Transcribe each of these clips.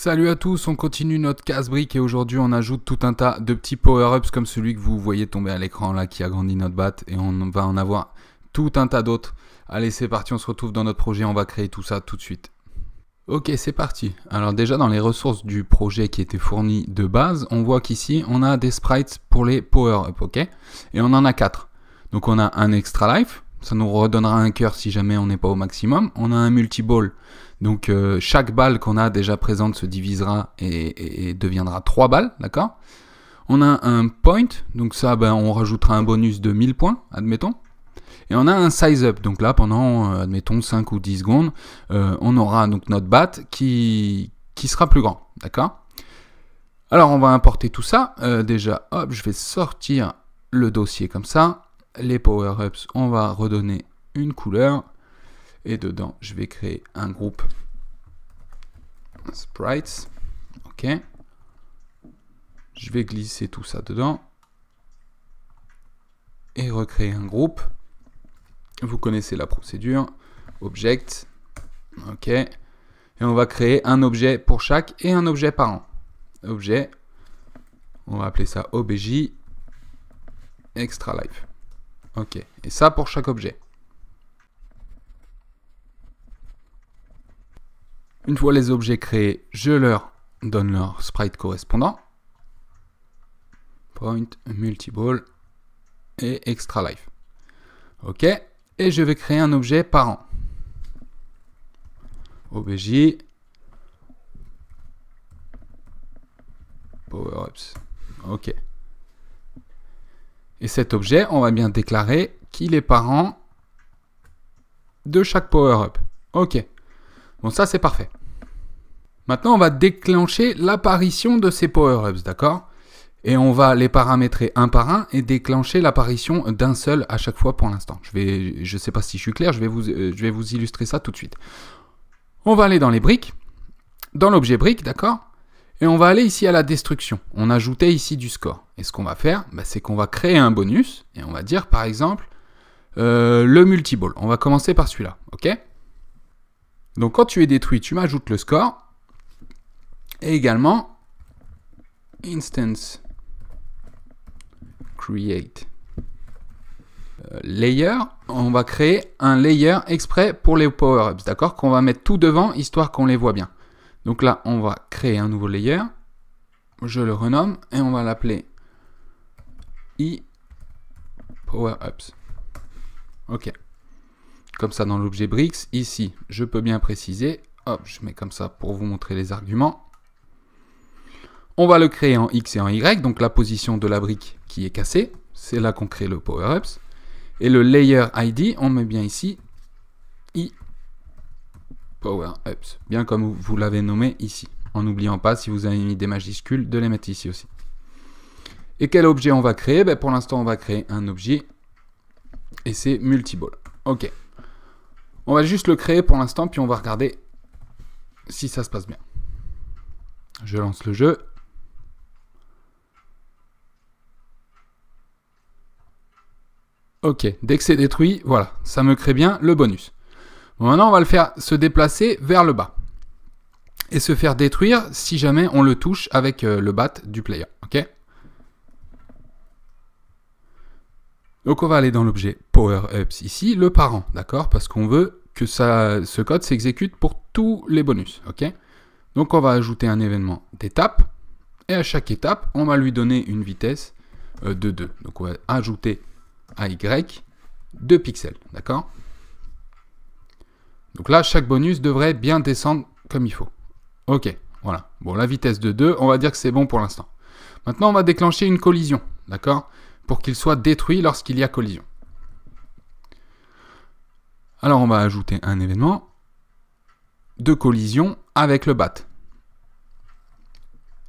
Salut à tous, on continue notre casse-brique et aujourd'hui on ajoute tout un tas de petits power-ups comme celui que vous voyez tomber à l'écran là qui agrandit notre batte et on va en avoir tout un tas d'autres. Allez c'est parti, on se retrouve dans notre projet, on va créer tout ça tout de suite. Ok c'est parti, alors déjà dans les ressources du projet qui étaient fournies de base, on voit qu'ici on a des sprites pour les power-ups, ok? Et on en a 4. Donc on a un extra life, ça nous redonnera un cœur si jamais on n'est pas au maximum. On a un multi-ball. Donc chaque balle qu'on a déjà présente se divisera et deviendra 3 balles, d'accord? On a un point, donc ça on rajoutera un bonus de 1000 points, admettons. Et on a un size up, donc là pendant, admettons, 5 ou 10 secondes, on aura donc notre batte qui sera plus grand, d'accord? Alors on va importer tout ça, déjà, hop, je vais sortir le dossier comme ça. Les power-ups, on va redonner une couleur. Et dedans, je vais créer un groupe sprites. Ok. Je vais glisser tout ça dedans. Et recréer un groupe. Vous connaissez la procédure. Object. Ok. Et on va créer un objet pour chaque et un objet par an. Objet. On va appeler ça obj extra life. Ok. Et ça pour chaque objet. Une fois les objets créés, je leur donne leur sprite correspondant. Point, multi-ball et extra life. Ok. Et je vais créer un objet par an. Obj power-ups. Ok. Et cet objet, on va bien déclarer qu'il est parent de chaque power-up. Ok. Bon, ça, c'est parfait. Maintenant, on va déclencher l'apparition de ces power-ups, d'accord? Et on va les paramétrer un par un et déclencher l'apparition d'un seul à chaque fois pour l'instant. Je sais pas si je suis clair, je vais vous illustrer ça tout de suite. On va aller dans les briques, dans l'objet brique, d'accord? Et on va aller ici à la destruction. On ajoutait ici du score. Et ce qu'on va faire, c'est qu'on va créer un bonus. Et on va dire, par exemple, le multi-ball. On va commencer par celui-là, ok? Donc quand tu es détruit, tu m'ajoutes le score. Et également, instance create layer. On va créer un layer exprès pour les power-ups, d'accord? Qu'on va mettre tout devant, histoire qu'on les voit bien. Donc là, on va créer un nouveau layer. Je le renomme et on va l'appeler power-ups. Ok. Comme ça dans l'objet bricks. Ici, je peux bien préciser. Hop, je mets comme ça pour vous montrer les arguments. On va le créer en X et en Y. Donc la position de la brique qui est cassée. C'est là qu'on crée le power-ups. Et le layer ID, on met bien ici power-ups. Bien comme vous l'avez nommé ici. En n'oubliant pas, si vous avez mis des majuscules, de les mettre ici aussi. Et quel objet on va créer? Pour l'instant, on va créer un objet. Et c'est multi-ball. Ok. On va juste le créer pour l'instant, puis on va regarder si ça se passe bien. Je lance le jeu. Ok, dès que c'est détruit, voilà, ça me crée bien le bonus. Bon, maintenant, on va le faire se déplacer vers le bas. Et se faire détruire si jamais on le touche avec le bat du player. Ok. Donc on va aller dans l'objet power-ups ici, le parent, d'accord? Parce qu'on veut que ce code s'exécute pour tous les bonus, ok? Donc on va ajouter un événement d'étape, et à chaque étape, on va lui donner une vitesse de 2. Donc on va ajouter à Y 2 pixels, d'accord? Donc là, chaque bonus devrait bien descendre comme il faut. Ok, voilà. Bon, la vitesse de 2, on va dire que c'est bon pour l'instant. Maintenant, on va déclencher une collision, d'accord? Pour qu'il soit détruit lorsqu'il y a collision. Alors on va ajouter un événement de collision avec le bat.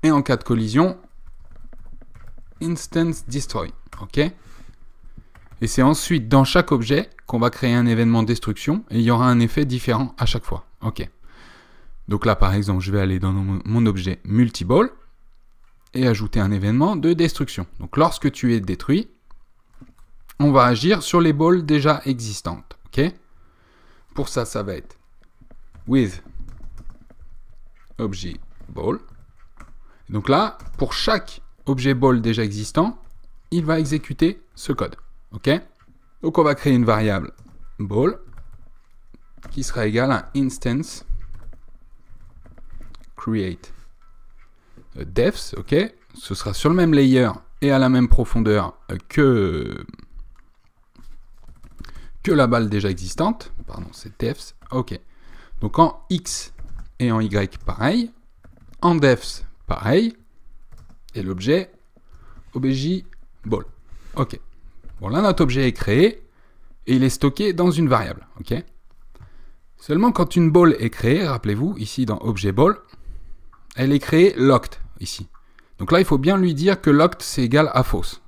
Et en cas de collision, instance destroy. Ok. Et c'est ensuite dans chaque objet qu'on va créer un événement destruction et il y aura un effet différent à chaque fois. Ok. Donc là par exemple, je vais aller dans mon objet multi-ball et ajouter un événement de destruction. Donc lorsque tu es détruit, on va agir sur les balles déjà existantes. Ok. Pour ça, ça va être with objet ball. Donc là, pour chaque objet ball déjà existant, il va exécuter ce code. Ok? Donc on va créer une variable ball qui sera égale à instance create defs. Ok? Ce sera sur le même layer et à la même profondeur que la balle déjà existante. Pardon, c'est defs. Ok. Donc en X et en Y, pareil. En defs, pareil. Et l'objet, obj ball. Ok. Bon, là, notre objet est créé et il est stocké dans une variable. Ok. Seulement, quand une ball est créée, rappelez-vous, ici dans objet ball, elle est créée locked, ici. Donc là, il faut bien lui dire que locked, c'est égal à false.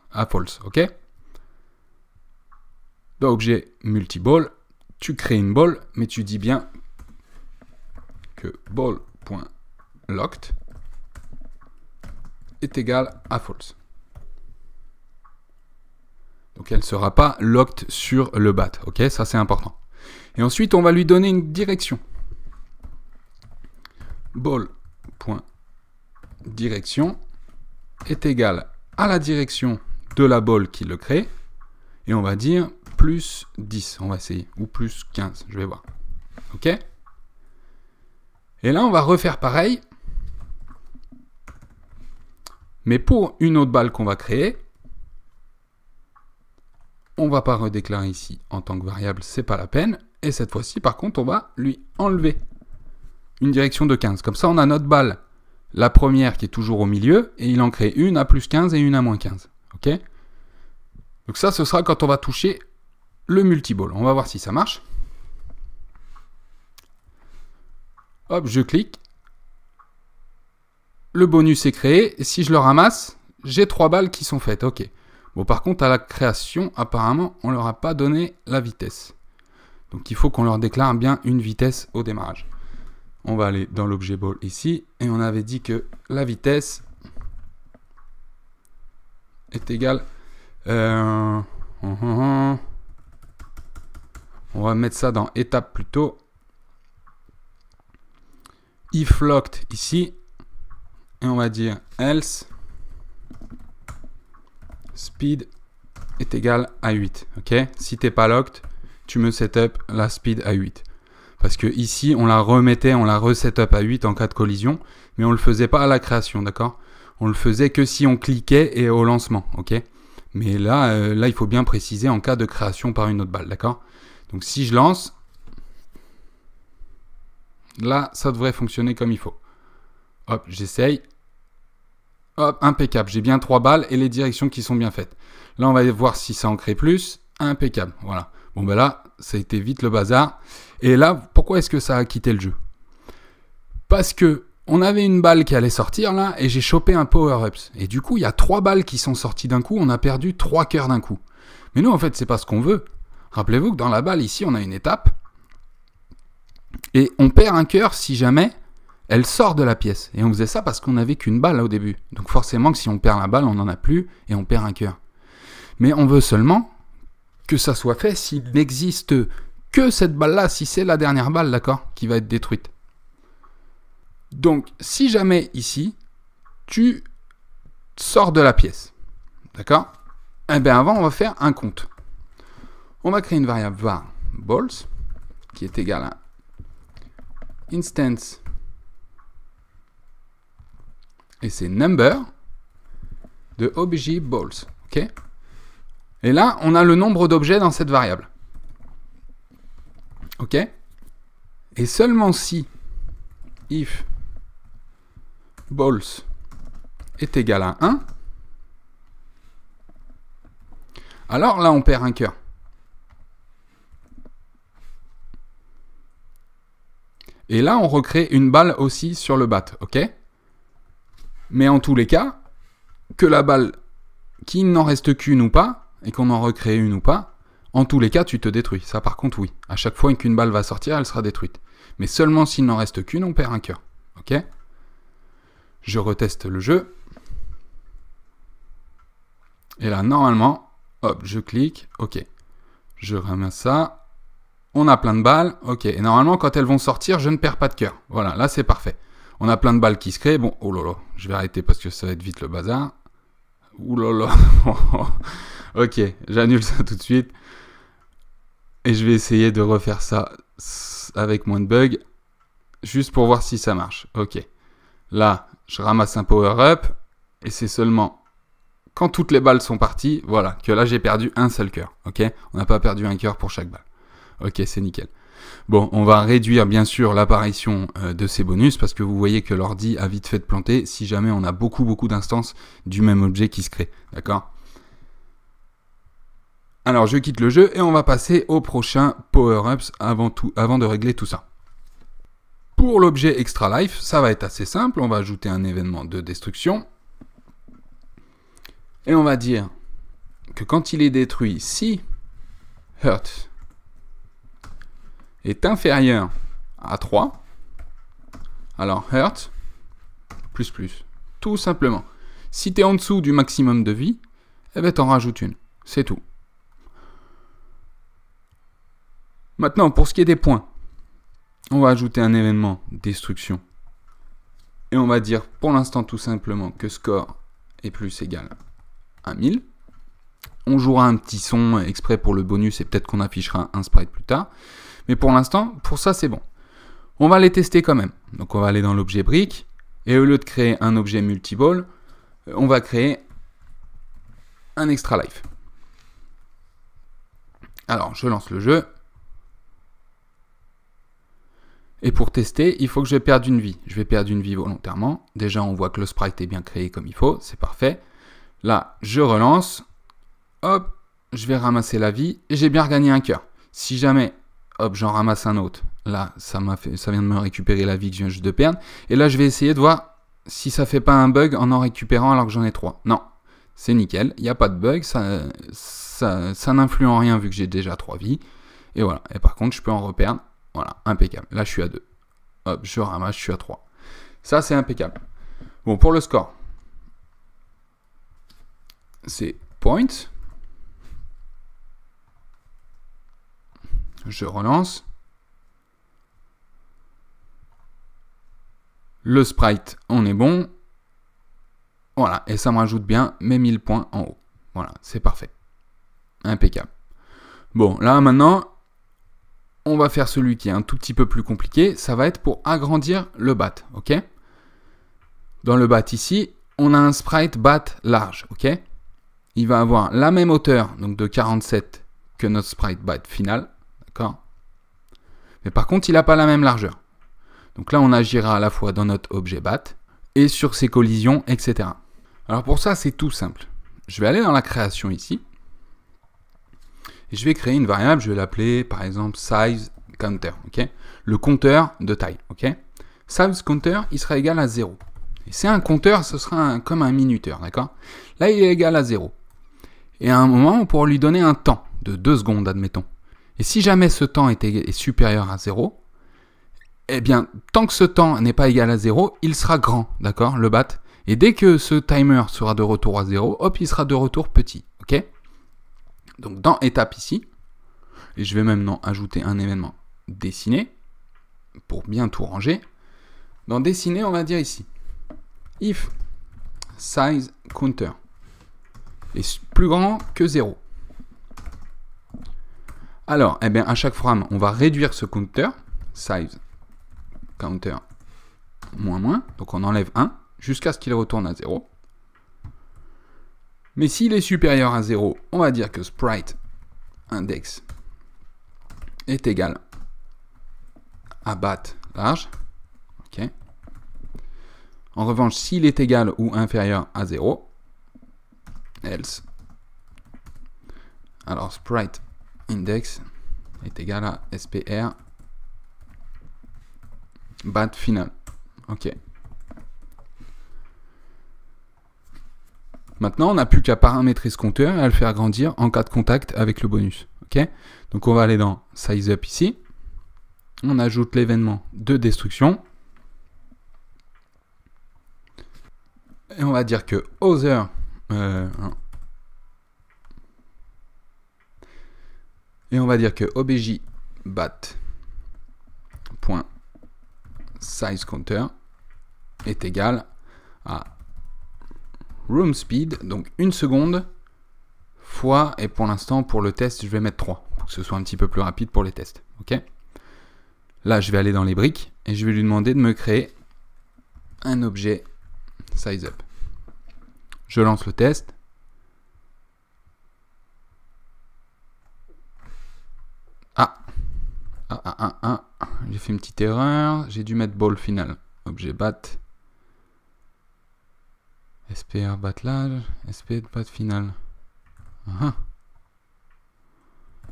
Ok. Dans objet multiball, tu crées une ball, mais tu dis bien que ball.locked est égal à false. Donc elle ne sera pas locked sur le bat. Ok, ça c'est important. Et ensuite, on va lui donner une direction. Ball.direction est égal à la direction de la ball qui le crée. Et on va dire plus 10. On va essayer. Ou plus 15. Je vais voir. Ok? Et là, on va refaire pareil. Mais pour une autre balle qu'on va créer, on ne va pas redéclarer ici en tant que variable, c'est pas la peine. Et cette fois-ci, par contre, on va lui enlever une direction de 15. Comme ça, on a notre balle, la première qui est toujours au milieu, et il en crée une à plus 15 et une à moins 15. Ok? Donc ça, ce sera quand on va toucher le multiball. On va voir si ça marche. Hop, je clique. Le bonus est créé. Et si je le ramasse, j'ai 3 balles qui sont faites. Ok. Bon, par contre, à la création, apparemment, on ne leur a pas donné la vitesse. Donc, il faut qu'on leur déclare bien une vitesse au démarrage. On va aller dans l'objet ball ici. Et on avait dit que la vitesse est égale... on va mettre ça dans étape plutôt. If locked ici. Et on va dire else speed est égal à 8. Ok? Si t'es pas locked, tu me setup la speed à 8. Parce que ici, on la remettait, on la resetup à 8 en cas de collision, mais on le faisait pas à la création, d'accord? On le faisait que si on cliquait et au lancement, ok? Mais là, il faut bien préciser en cas de création par une autre balle, d'accord? Donc si je lance, là, ça devrait fonctionner comme il faut. Hop, j'essaye. Hop, impeccable. J'ai bien 3 balles et les directions qui sont bien faites. Là, on va voir si ça en crée plus. Impeccable. Voilà. Bon, ben là, ça a été vite le bazar. Et là, pourquoi est-ce que ça a quitté le jeu? Parce que on avait une balle qui allait sortir là et j'ai chopé un power-ups. Et du coup, il y a 3 balles qui sont sorties d'un coup. On a perdu 3 cœurs d'un coup. Mais nous, en fait, c'est pas ce qu'on veut. Rappelez-vous que dans la balle, ici, on a une étape. Et on perd un cœur si jamais elle sort de la pièce. Et on faisait ça parce qu'on n'avait qu'une balle là, au début. Donc forcément que si on perd la balle, on n'en a plus et on perd un cœur. Mais on veut seulement que ça soit fait s'il n'existe que cette balle-là, si c'est la dernière balle, d'accord, qui va être détruite. Donc, si jamais ici, tu sors de la pièce, d'accord, eh bien avant, on va faire un compte. On va créer une variable var balls, qui est égale à instance, et c'est number de obj balls, ok? Et là, on a le nombre d'objets dans cette variable. Ok? Et seulement si if balls est égal à 1, alors là, on perd un cœur. Et là, on recrée une balle aussi sur le bat, ok? Mais en tous les cas, que la balle, qu'il n'en reste qu'une ou pas, et qu'on en recrée une ou pas, en tous les cas, tu te détruis. Ça, par contre, oui. À chaque fois qu'une balle va sortir, elle sera détruite. Mais seulement s'il n'en reste qu'une, on perd un cœur. Ok? Je reteste le jeu. Et là, normalement, hop, je clique. Ok. Je ramasse ça. On a plein de balles. Ok. Et normalement, quand elles vont sortir, je ne perds pas de cœur. Voilà, là, c'est parfait. On a plein de balles qui se créent. Bon, oh là là, je vais arrêter parce que ça va être vite le bazar. Ouh là là. Ok, j'annule ça tout de suite. Et je vais essayer de refaire ça avec moins de bugs. Juste pour voir si ça marche. Ok. Là, je ramasse un power-up. Et c'est seulement quand toutes les balles sont parties, voilà, que là j'ai perdu un seul cœur. Ok. On n'a pas perdu un cœur pour chaque balle. Ok, c'est nickel. Bon, on va réduire bien sûr l'apparition de ces bonus parce que vous voyez que l'ordi a vite fait de planter si jamais on a beaucoup d'instances du même objet qui se crée. D'accord ? Alors, je quitte le jeu et on va passer au prochain power-ups avant de régler tout ça. Pour l'objet Extra Life, ça va être assez simple. On va ajouter un événement de destruction. Et on va dire que quand il est détruit, si Hurt est inférieur à 3, alors Hurt, plus. Tout simplement. Si tu es en dessous du maximum de vie, eh ben t'en rajoutes une. C'est tout. Maintenant, pour ce qui est des points, on va ajouter un événement destruction. Et on va dire pour l'instant tout simplement que score est plus égal à 1000. On jouera un petit son exprès pour le bonus et peut-être qu'on affichera un sprite plus tard. Mais pour l'instant, pour ça c'est bon. On va les tester quand même. Donc on va aller dans l'objet brick. Et au lieu de créer un objet multiball, on va créer un extra life. Alors je lance le jeu. Et pour tester, il faut que je perde une vie. Je vais perdre une vie volontairement. Déjà, on voit que le sprite est bien créé comme il faut. C'est parfait. Là, je relance. Hop, je vais ramasser la vie. Et j'ai bien regagné un cœur. Si jamais, hop, j'en ramasse un autre. Là, ça vient de me récupérer la vie que je viens juste de perdre. Et là, je vais essayer de voir si ça fait pas un bug en récupérant alors que j'en ai 3. Non, c'est nickel. Il n'y a pas de bug. Ça n'influe en rien vu que j'ai déjà 3 vies. Et voilà. Et par contre, je peux en reperdre. Voilà, impeccable. Là, je suis à 2. Hop, je ramasse, je suis à 3. Ça, c'est impeccable. Bon, pour le score, c'est point. Je relance. Le sprite, on est bon. Voilà, et ça me rajoute bien mes 1000 points en haut. Voilà, c'est parfait. Impeccable. Bon, là, maintenant, on va faire celui qui est un tout petit peu plus compliqué. Ça va être pour agrandir le bat, ok ? Dans le bat ici, on a un sprite bat large, ok ? Il va avoir la même hauteur, donc de 47, que notre sprite bat final, d'accord ? Mais par contre, il n'a pas la même largeur. Donc là, on agira à la fois dans notre objet bat et sur ses collisions, etc. Alors pour ça, c'est tout simple. Je vais aller dans la création ici. Et je vais créer une variable, je vais l'appeler par exemple size counter, ok ? Le compteur de taille, ok ? Size counter, il sera égal à 0. Et c'est un compteur, ce sera comme un minuteur, d'accord ? Là, il est égal à 0. Et à un moment, on pourra lui donner un temps de 2 secondes, admettons. Et si jamais ce temps est supérieur à 0, eh bien, tant que ce temps n'est pas égal à 0, il sera grand, d'accord ? Le bat. Et dès que ce timer sera de retour à 0, hop, il sera de retour petit, ok ? Donc dans étape ici, et je vais maintenant ajouter un événement dessiner, pour bien tout ranger. Dans dessiner, on va dire ici, if size counter est plus grand que 0. Alors, eh bien, à chaque frame, on va réduire ce counter, size counter moins, donc on enlève 1, jusqu'à ce qu'il retourne à 0. Mais s'il est supérieur à 0, on va dire que sprite index est égal à bat large. Okay. En revanche, s'il est égal ou inférieur à 0, else, alors sprite index est égal à spr bat final. Ok. Maintenant, on n'a plus qu'à paramétrer ce compteur et à le faire grandir en cas de contact avec le bonus. Okay ? Donc, on va aller dans Size Up ici. On ajoute l'événement de destruction. Et on va dire que Other... et on va dire que obj bat .size counter est égal à room speed, donc 1 seconde, fois, et pour l'instant, pour le test, je vais mettre 3, pour que ce soit un petit peu plus rapide pour les tests. Ok. Là, je vais aller dans les briques, et je vais lui demander de me créer un objet SizeUp. Je lance le test. J'ai fait une petite erreur. J'ai dû mettre ball final. Objet bat. SPR battelage. SP bat final.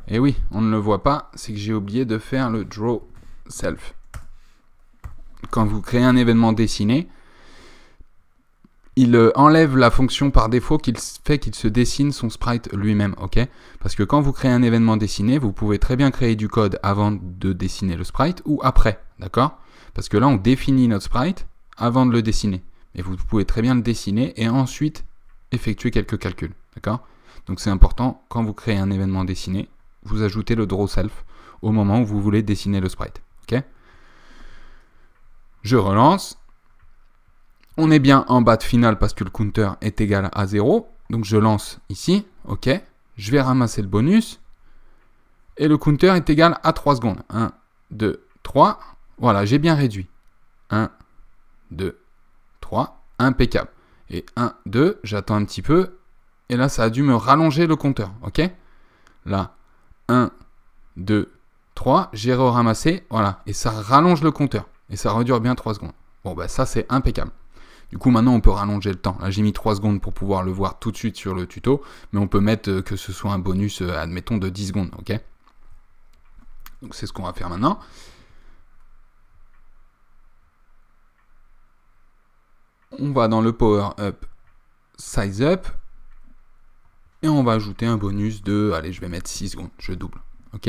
Et oui, on ne le voit pas. C'est que j'ai oublié de faire le draw self. Quand vous créez un événement dessiné, il enlève la fonction par défaut qui fait qu'il se dessine son sprite lui-même, ok? Parce que quand vous créez un événement dessiné, vous pouvez très bien créer du code avant de dessiner le sprite ou après, d'accord? Parce que là, on définit notre sprite avant de le dessiner. Et vous pouvez très bien le dessiner et ensuite effectuer quelques calculs, d'accord? Donc c'est important, quand vous créez un événement dessiné, vous ajoutez le draw self au moment où vous voulez dessiner le sprite, ok? Je relance. On est bien en bat final parce que le counter est égal à 0. Donc je lance ici. OK. Je vais ramasser le bonus. Et le counter est égal à 3 secondes. 1, 2, 3. Voilà, j'ai bien réduit. 1, 2, 3. Impeccable. Et 1, 2, j'attends un petit peu. Et là, ça a dû me rallonger le compteur. OK. Là, 1, 2, 3. J'ai ramassé. Voilà. Et ça rallonge le compteur. Et ça redure bien 3 secondes. Bon, bah ça, c'est impeccable. Du coup, maintenant, on peut rallonger le temps. Là, j'ai mis 3 secondes pour pouvoir le voir tout de suite sur le tuto. Mais on peut mettre que ce soit un bonus, admettons, de 10 secondes. OK. Donc, c'est ce qu'on va faire maintenant. On va dans le Power Up SizeUp. Et on va ajouter un bonus de... Allez, je vais mettre 6 secondes. Je double. OK.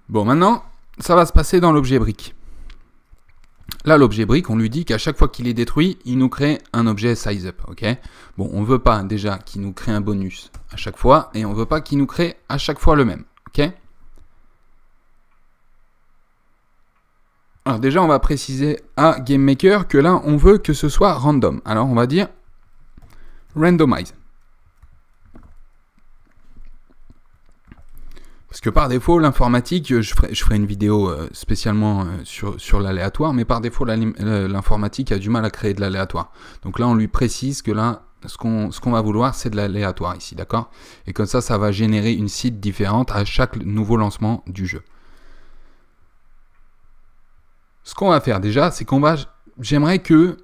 Bon, maintenant, ça va se passer dans l'objet brique. Là, l'objet brique, on lui dit qu'à chaque fois qu'il est détruit, il nous crée un objet SizeUp, ok? Bon, on ne veut pas déjà qu'il nous crée un bonus à chaque fois, et on ne veut pas qu'il nous crée à chaque fois le même, ok? Alors déjà, on va préciser à GameMaker que là, on veut que ce soit random. Alors, on va dire randomize. Parce que par défaut, l'informatique, je ferai une vidéo spécialement sur l'aléatoire, mais par défaut, l'informatique a du mal à créer de l'aléatoire. Donc là, on lui précise que là, ce qu'on va vouloir, c'est de l'aléatoire ici, d'accord? Et comme ça va générer une seed différente à chaque nouveau lancement du jeu. Ce qu'on va faire déjà, c'est j'aimerais que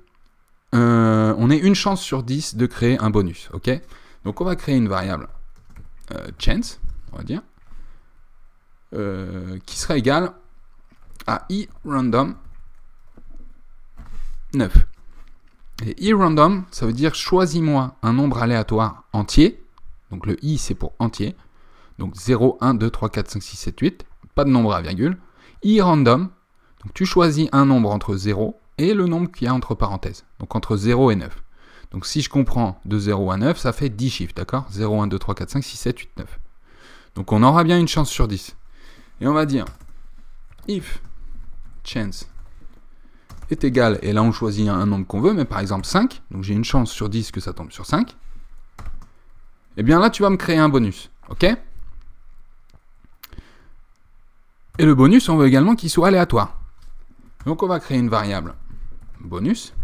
on ait une chance sur 10 de créer un bonus, ok? Donc on va créer une variable chance, on va dire. Qui sera égal à irandom 9. Et irandom, ça veut dire choisis-moi un nombre aléatoire entier. Donc le i, c'est pour entier. Donc 0, 1, 2, 3, 4, 5, 6, 7, 8. Pas de nombre à virgule. Irandom, donc tu choisis un nombre entre 0 et le nombre qu'il y a entre parenthèses. Donc entre 0 et 9. Donc si je comprends de 0 à 9, ça fait 10 chiffres, d'accord? 0, 1, 2, 3, 4, 5, 6, 7, 8, 9. Donc on aura bien une chance sur 10. Et on va dire if chance est égal, et là on choisit un nombre qu'on veut, mais par exemple 5, donc j'ai une chance sur 10 que ça tombe sur 5, et bien là tu vas me créer un bonus, ok? Et le bonus, on veut également qu'il soit aléatoire. Donc on va créer une variable bonus,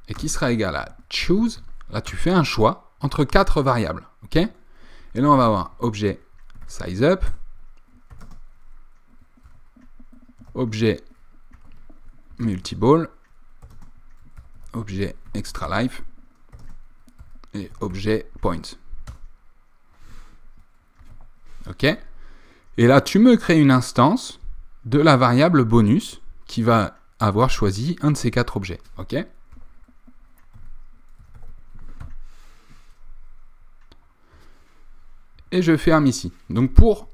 et qui sera égal à choose, là tu fais un choix entre 4 variables, ok? Et là on va avoir objet SizeUp, objet multiball, objet extra life et objet point. Ok? Et là, tu me crées une instance de la variable bonus qui va avoir choisi un de ces 4 objets. Ok? Et je ferme ici. Donc pour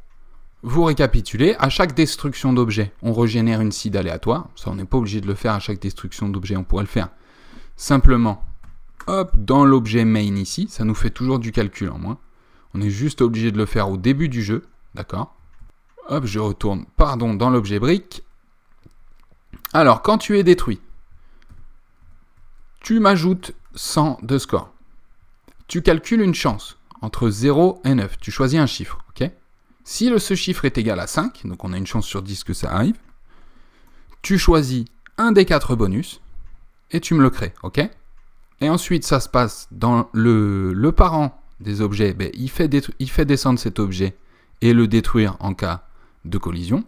vous récapituler, à chaque destruction d'objet, on régénère une seed aléatoire. Ça, on n'est pas obligé de le faire à chaque destruction d'objet, on pourrait le faire simplement, hop, dans l'objet main ici, ça nous fait toujours du calcul en moins. On est juste obligé de le faire au début du jeu, d'accord? Hop, je retourne, dans l'objet brique. Alors, quand tu es détruit, Tu m'ajoutes 100 de score. Tu calcules une chance entre 0 et 9. Tu choisis un chiffre, ok? Si ce chiffre est égal à 5, donc on a une chance sur 10 que ça arrive, tu choisis un des 4 bonus et tu me le crées, ok? Et ensuite, ça se passe dans le parent des objets, ben, il fait descendre cet objet et le détruire en cas de collision.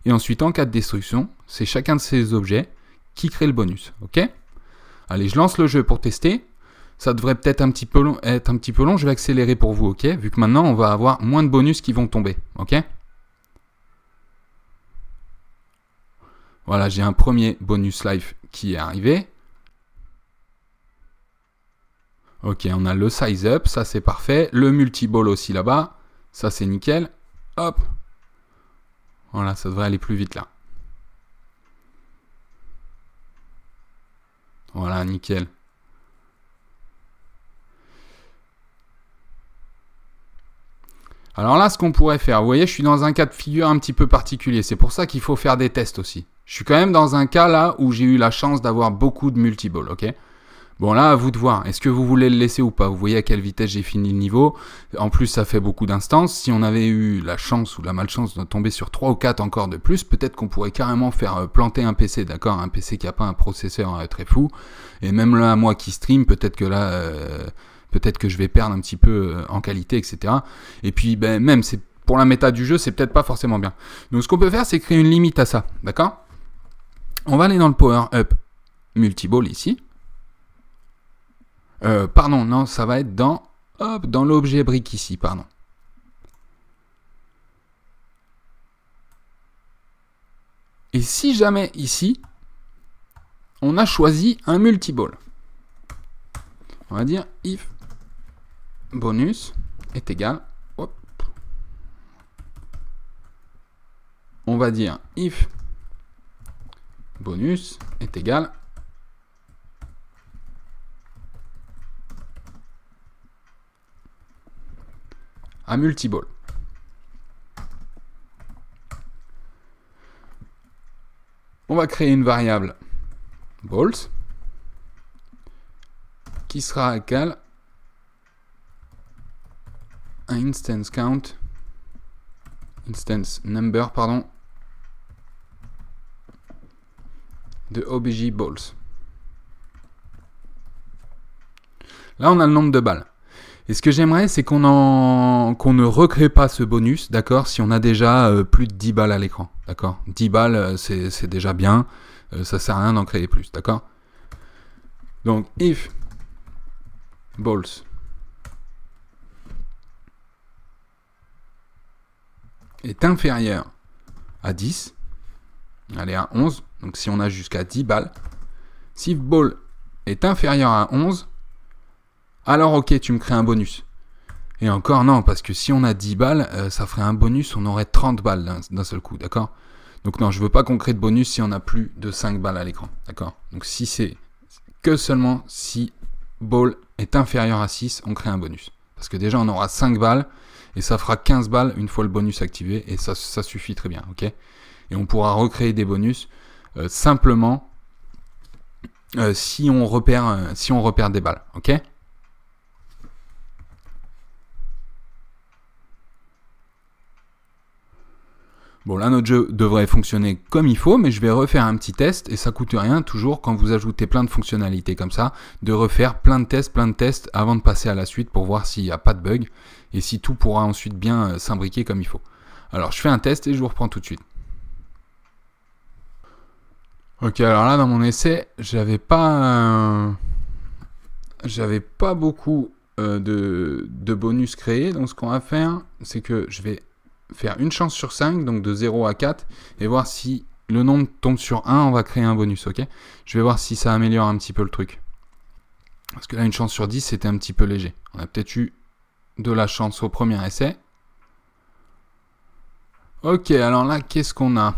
Et ensuite, en cas de destruction, c'est chacun de ces objets qui crée le bonus, ok? Allez, je lance le jeu pour tester. Ça devrait peut-être être un petit peu long. Je vais accélérer pour vous, ok? Vu que maintenant, on va avoir moins de bonus qui vont tomber, ok? Voilà, j'ai un premier bonus life qui est arrivé. Ok, on a le size up, ça c'est parfait. Le multi-ball aussi là-bas, ça c'est nickel. Hop. Voilà, ça devrait aller plus vite là. Voilà, nickel. Alors là, ce qu'on pourrait faire, vous voyez, je suis dans un cas de figure un petit peu particulier. C'est pour ça qu'il faut faire des tests aussi. Je suis quand même dans un cas là où j'ai eu la chance d'avoir beaucoup de multi-ball, ok? Bon, là, à vous de voir. Est-ce que vous voulez le laisser ou pas? Vous voyez à quelle vitesse j'ai fini le niveau. En plus, ça fait beaucoup d'instances. Si on avait eu la chance ou la malchance de tomber sur 3 ou 4 encore de plus, peut-être qu'on pourrait carrément faire planter un PC, d'accord? Un PC qui n'a pas un processeur très fou. Et même là, moi qui stream, peut-être que là... peut-être que je vais perdre un petit peu en qualité, etc. Et puis, ben, même pour la méta du jeu, c'est peut-être pas forcément bien. Donc, ce qu'on peut faire, c'est créer une limite à ça, d'accord? On va aller dans le Power Up Multi-Ball ici. Pardon, non, ça va être dans l'objet brique ici, pardon. Et si jamais ici, on a choisi un multi-ball, on va dire if bonus est égal, hop. On va dire if bonus est égal à multi-ball. On va créer une variable balls qui sera égale à instance number, pardon, de obj balls. Là, on a le nombre de balles. Et ce que j'aimerais, c'est qu'on ne recrée pas ce bonus, d'accord, si on a déjà plus de 10 balles à l'écran, d'accord. 10 balles, c'est déjà bien, ça sert à rien d'en créer plus, d'accord. Donc, if balls est inférieur à 10, allez, à 11, donc si on a jusqu'à 10 balles, si ball est inférieur à 11, alors ok, tu me crées un bonus. Et encore non, parce que si on a 10 balles, ça ferait un bonus, on aurait 30 balles d'un seul coup, d'accord? Donc non, je veux pas qu'on crée de bonus si on a plus de 5 balles à l'écran, d'accord? Donc si c'est que seulement si ball est inférieur à 6, on crée un bonus. Parce que déjà, on aura 5 balles, et ça fera 15 balles une fois le bonus activé, et ça suffit très bien, ok? Et on pourra recréer des bonus simplement si on repère des balles, ok? Bon, là, notre jeu devrait fonctionner comme il faut, mais je vais refaire un petit test, et ça coûte rien, toujours, quand vous ajoutez plein de fonctionnalités comme ça, de refaire plein de tests avant de passer à la suite pour voir s'il n'y a pas de bug, et si tout pourra ensuite bien s'imbriquer comme il faut. Alors, je fais un test et je vous reprends tout de suite. Ok, alors là, dans mon essai, j'avais pas beaucoup de bonus créés, donc ce qu'on va faire, c'est que je vais faire une chance sur 5, donc de 0 à 4, et voir si le nombre tombe sur 1, on va créer un bonus, ok? Je vais voir si ça améliore un petit peu le truc. Parce que là, une chance sur 10, c'était un petit peu léger. On a peut-être eu de la chance au premier essai. Ok, alors là, qu'est-ce qu'on a?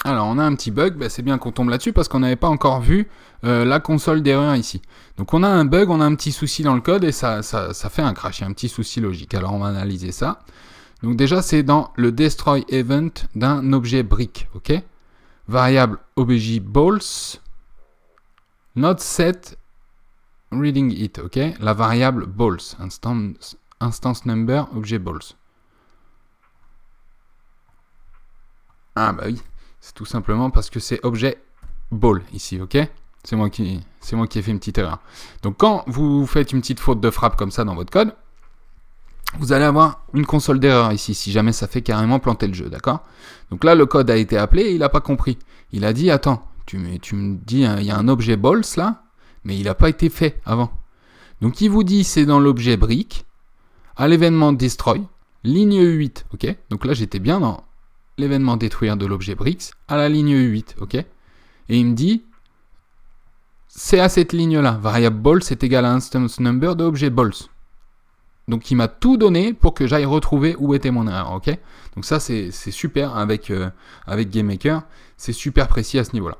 Alors, on a un petit bug, bah, c'est bien qu'on tombe là-dessus parce qu'on n'avait pas encore vu la console d'erreur ici. Donc, on a un bug, on a un petit souci dans le code et ça fait un crash, il y a un petit souci logique. Alors, on va analyser ça. Donc déjà, c'est dans le destroy event d'un objet brick, ok? Variable obj balls not set reading it, ok? La variable balls, instance number, objet balls. Ah bah oui, c'est tout simplement parce que c'est objet ball ici, ok? C'est moi qui ai fait une petite erreur. Donc quand vous faites une petite faute de frappe comme ça dans votre code, vous allez avoir une console d'erreur ici, si jamais ça fait carrément planter le jeu, d'accord? Donc là, le code a été appelé et il n'a pas compris. Il a dit, attends, tu me dis, il y a un objet balls là, mais il n'a pas été fait avant. Donc il vous dit, c'est dans l'objet brick, à l'événement destroy, ligne 8, ok? Donc là, j'étais bien dans l'événement détruire de l'objet bricks, à la ligne 8, ok? Et il me dit, c'est à cette ligne-là, variable balls est égal à instance number de objet balls. Donc il m'a tout donné pour que j'aille retrouver où était mon erreur, ok? Donc ça c'est super avec GameMaker, c'est super précis à ce niveau-là.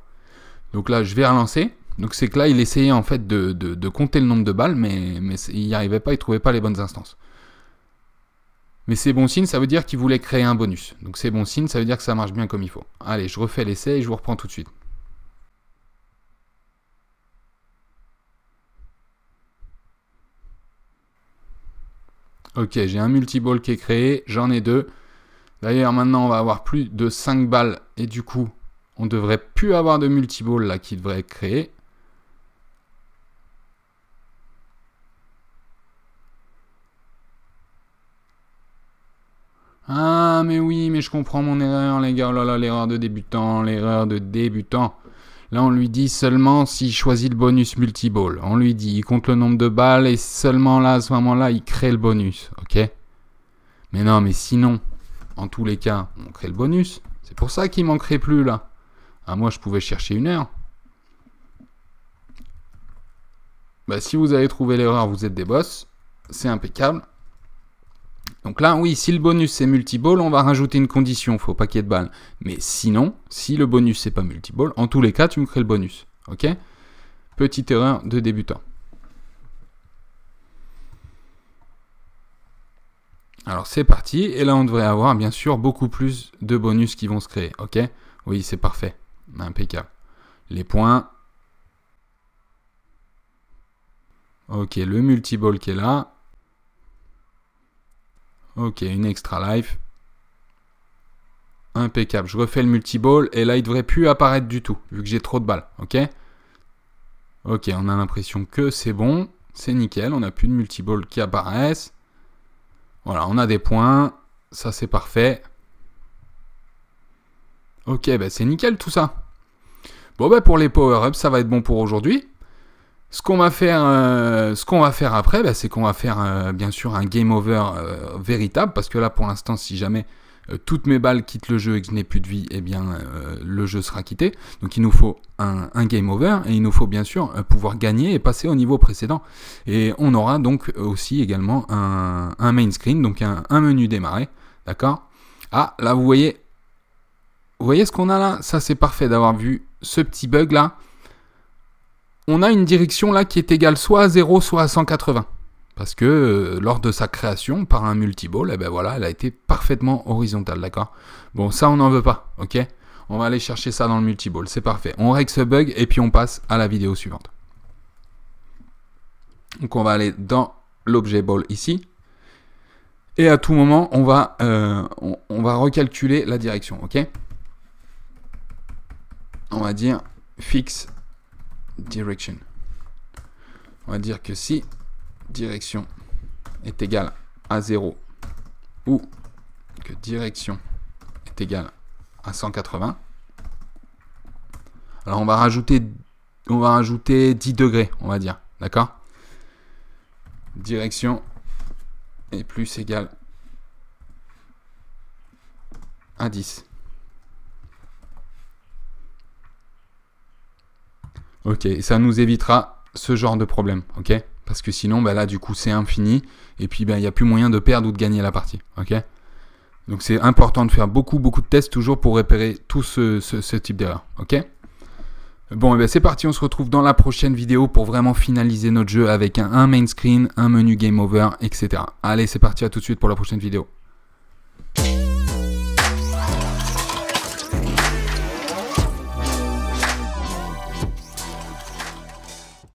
Donc là je vais relancer. Donc c'est que là il essayait en fait de compter le nombre de balles, mais il n'y arrivait pas, il ne trouvait pas les bonnes instances. Mais c'est bon signe, ça veut dire qu'il voulait créer un bonus. Donc c'est bon signe, ça veut dire que ça marche bien comme il faut. Allez, je refais l'essai et je vous reprends tout de suite. Ok, j'ai un multiball qui est créé, j'en ai 2. D'ailleurs, maintenant, on va avoir plus de 5 balles. Et du coup, on ne devrait plus avoir de multiball là qui devrait être créé. Ah, mais oui, mais je comprends mon erreur, les gars. Oh là là, l'erreur de débutant, l'erreur de débutant. Là, on lui dit seulement s'il choisit le bonus multiball. On lui dit, il compte le nombre de balles et seulement là, à ce moment-là, il crée le bonus. Ok? Mais non, mais sinon, en tous les cas, on crée le bonus. C'est pour ça qu'il manquerait plus là. Ah, moi, je pouvais chercher une heure. Bah, si vous avez trouvé l'erreur, vous êtes des boss. C'est impeccable. Donc là, oui, si le bonus c'est multiball, on va rajouter une condition, faut pas qu'il y ait de balles. Mais sinon, si le bonus c'est pas multiball, en tous les cas, tu me crées le bonus. Ok? Petite erreur de débutant. Alors c'est parti, et là on devrait avoir bien sûr beaucoup plus de bonus qui vont se créer. Ok? Oui, c'est parfait. Impeccable. Les points. Ok, le multiball qui est là. Ok, une extra life. Impeccable. Je refais le multiball et là, il ne devrait plus apparaître du tout, vu que j'ai trop de balles. Ok? Ok, on a l'impression que c'est bon. C'est nickel. On n'a plus de multiball qui apparaissent. Voilà, on a des points. Ça, c'est parfait. Ok, bah, c'est nickel tout ça. Bon, bah, pour les power-ups, ça va être bon pour aujourd'hui. Ce qu'on va faire après, bah, c'est qu'on va faire bien sûr un game over véritable, parce que là pour l'instant, si jamais toutes mes balles quittent le jeu et que je n'ai plus de vie, eh bien le jeu sera quitté. Donc il nous faut un game over et il nous faut bien sûr pouvoir gagner et passer au niveau précédent. Et on aura donc aussi également un main screen, donc un menu démarrer, d'accord? Ah, là vous voyez ce qu'on a là? Ça c'est parfait d'avoir vu ce petit bug là. On a une direction là qui est égale soit à 0, soit à 180. Parce que lors de sa création par un multiball, eh ben voilà, elle a été parfaitement horizontale, d'accord? Bon, ça on n'en veut pas, ok? On va aller chercher ça dans le multiball, c'est parfait. On règle ce bug et puis on passe à la vidéo suivante. Donc on va aller dans l'objet ball ici. Et à tout moment, on va recalculer la direction, ok? On va dire fix direction. On va dire que si direction est égale à 0 ou que direction est égale à 180, alors on va rajouter 10 degrés, on va dire, d'accord? Direction est plus égale à 10. Ok, ça nous évitera ce genre de problème, ok? Parce que sinon, bah là, du coup, c'est infini. Et puis, bah, il n'y a plus moyen de perdre ou de gagner la partie, ok? Donc, c'est important de faire beaucoup de tests toujours pour repérer tout ce type d'erreur, ok? Bon, et ben c'est parti, on se retrouve dans la prochaine vidéo pour vraiment finaliser notre jeu avec un main screen, un menu game over, etc. Allez, c'est parti, à tout de suite pour la prochaine vidéo.